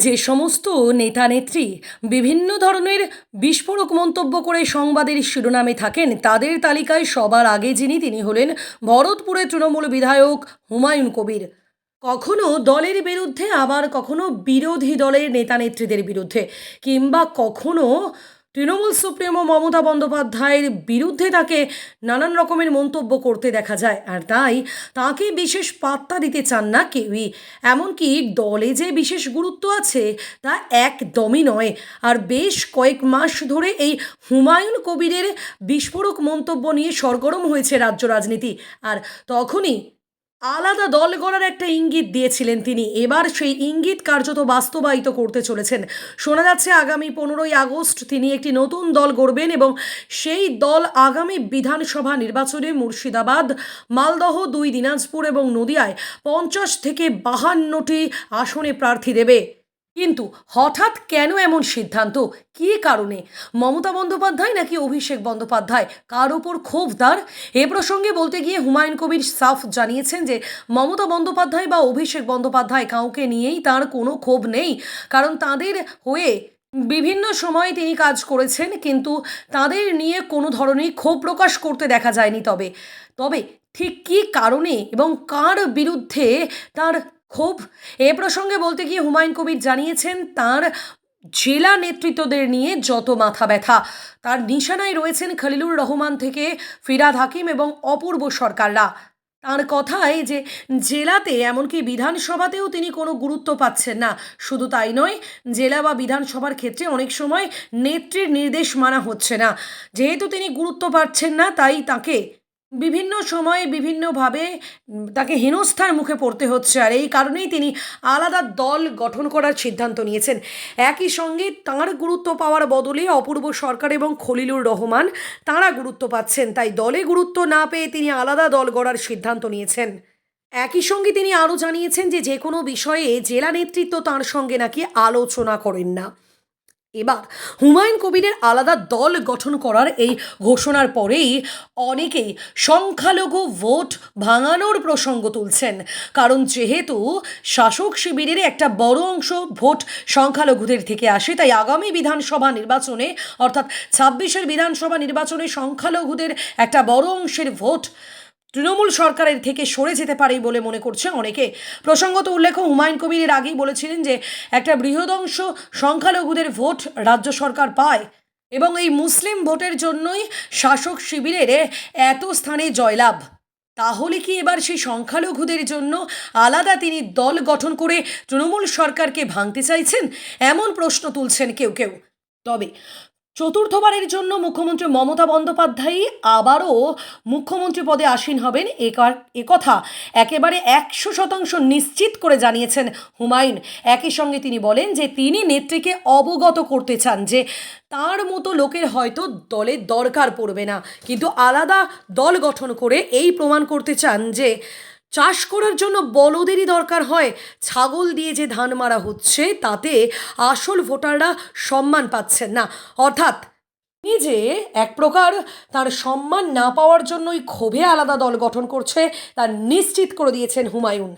যে সমস্ত নেতা-নেত্রী বিভিন্ন ধরনের বিস্ফোরক মন্তব্য করে সংবাদের শিরোনামে থাকেন, তাদের তালিকায় সবার আগে তিনি হলেন ভরতপুরের তৃণমূল বিধায়ক হুমায়ুন কবির। কখনো দলের বিরুদ্ধে, আবার কখনো বিরোধী দলের নেতা-নেত্রীদের বিরুদ্ধে, কিংবা কখনো তৃণমূল সুপ্রিমো মমতা বন্দ্যোপাধ্যায়ের বিরুদ্ধে তাকে নানান রকমের মন্তব্য করতে দেখা যায়। আর তাই তাকে বিশেষ পাত্তা দিতে চান না কেউই। এমনকি দলে যে বিশেষ গুরুত্ব আছে তা একদমই নয়। আর বেশ কয়েক মাস ধরে এই হুমায়ুন কবিরের বিস্ফোরক মন্তব্য নিয়ে সরগরম হয়েছে রাজ্য রাজনীতি। আর তখনই আলাদা দল গড়ার একটা ইঙ্গিত দিয়েছিলেন তিনি। এবার সেই ইঙ্গিত কার্যত বাস্তবায়িত করতে চলেছেন। শোনা যাচ্ছে আগামী 15ই আগস্ট তিনি একটি নতুন দল গড়বেন এবং সেই দল আগামী বিধানসভা নির্বাচনে মুর্শিদাবাদ, মালদহ, 2 দিনাজপুর এবং নদিয়ায় 50 থেকে 52টি আসনে প্রার্থী দেবে। কিন্তু হঠাৎ কেন এমন সিদ্ধান্ত? কী কারণে? মমতা বন্দ্যোপাধ্যায় নাকি অভিষেক বন্দ্যোপাধ্যায়? কার ওপর ক্ষোভ তার? এ প্রসঙ্গে বলতে গিয়ে হুমায়ুন কবির সাফ জানিয়েছেন যে মমতা বন্দ্যোপাধ্যায় বা অভিষেক বন্দ্যোপাধ্যায় কাউকে নিয়েই তার কোনো ক্ষোভ নেই। কারণ তাদের হয়ে বিভিন্ন সময়ে তিনি কাজ করেছেন, কিন্তু তাদের নিয়ে কোনো ধরনের ক্ষোভ প্রকাশ করতে দেখা যায়নি। তবে তবে ঠিক কী কারণে এবং কার বিরুদ্ধে তার ক্ষোভ, এ প্রসঙ্গে বলতে গিয়ে হুমায়ুন কবির জানিয়েছেন তার জেলা নেতৃত্বদের নিয়ে যত মাথা ব্যথা, তার নিশানায় রয়েছেন খলিলুর রহমান থেকে ফিরহাদ হাকিম এবং অপূর্ব সরকাররা। তার কথায় যে জেলাতে, এমনকি বিধানসভাতেও তিনি কোনো গুরুত্ব পাচ্ছেন না। শুধু তাই নয়, জেলা বা বিধানসভার ক্ষেত্রে অনেক সময় নেত্রীর নির্দেশ মানা হচ্ছে না। যেহেতু তিনি গুরুত্ব পাচ্ছেন না, তাই তাকে বিভিন্ন সময়ে বিভিন্নভাবে তাকে হেনস্থার মুখে পড়তে হচ্ছে। আর এই কারণেই তিনি আলাদা দল গঠন করার সিদ্ধান্ত নিয়েছেন। একই সঙ্গে তাঁর গুরুত্ব পাওয়ার বদলে অপূর্ব সরকার এবং খলিলুর রহমান তাঁরা গুরুত্ব পাচ্ছেন। তাই দলে গুরুত্ব না পেয়ে তিনি আলাদা দল গড়ার সিদ্ধান্ত নিয়েছেন। একই সঙ্গে তিনি আরও জানিয়েছেন যে কোনো বিষয়ে জেলা নেতৃত্ব তাঁর সঙ্গে নাকি আলোচনা করেন না। এবার হুমায়ুন কবিরের আলাদা দল গঠন করার এই ঘোষণার পরেই অনেকেই সংখ্যালঘু ভোট ভাঙানোর প্রসঙ্গ তুলছেন। কারণ যেহেতু শাসক শিবিরের একটা বড় অংশ ভোট সংখ্যালঘুদের থেকে আসে, তাই আগামী বিধানসভা নির্বাচনে, অর্থাৎ 26-এর বিধানসভা নির্বাচনে সংখ্যালঘুদের একটা বড় অংশের ভোট তৃণমূল সরকারের থেকে সরে যেতে পারে বলে মনে করছে অনেকে। প্রসঙ্গত উল্লেখ্য, হুমায়ুন কবির এর আগেই বলেছিলেন যে একটা বৃহদংশ সংখ্যালঘুদের ভোট রাজ্য সরকার পায় এবং এই মুসলিম ভোটের জন্যই শাসক শিবিরের এত স্থানে জয়লাভ। তাহলে কি এবার সেই সংখ্যালঘুদের জন্য আলাদা তিনি দল গঠন করে তৃণমূল সরকারকে ভাঙতে চাইছেন? এমন প্রশ্ন তুলছেন কেউ কেউ। তবে চতুর্থবারের জন্য মুখ্যমন্ত্রী মমতা বন্দ্যোপাধ্যায় আবারও মুখ্যমন্ত্রী পদে আসীন হবেন, একথা একেবারে 100% নিশ্চিত করে জানিয়েছেন হুমায়ুন। একই সঙ্গে তিনি বলেন যে তিনি নেত্রীকে অবগত করতে চান যে তার মতো লোকের হয়তো দলের দরকার পড়বে না, কিন্তু আলাদা দল গঠন করে এই প্রমাণ করতে চান যে চাষ করার জন্য বলদেরই দরকার হয়। ছাগল দিয়ে যে ধান মারা হচ্ছে তাতে আসল ভোটাররা সম্মান পাচ্ছেন না। অর্থাৎ তিনি যে এক প্রকার তার সম্মান না পাওয়ার জন্যই ক্ষোভে আলাদা দল গঠন করছে তা নিশ্চিত করে দিয়েছেন হুমায়ুন।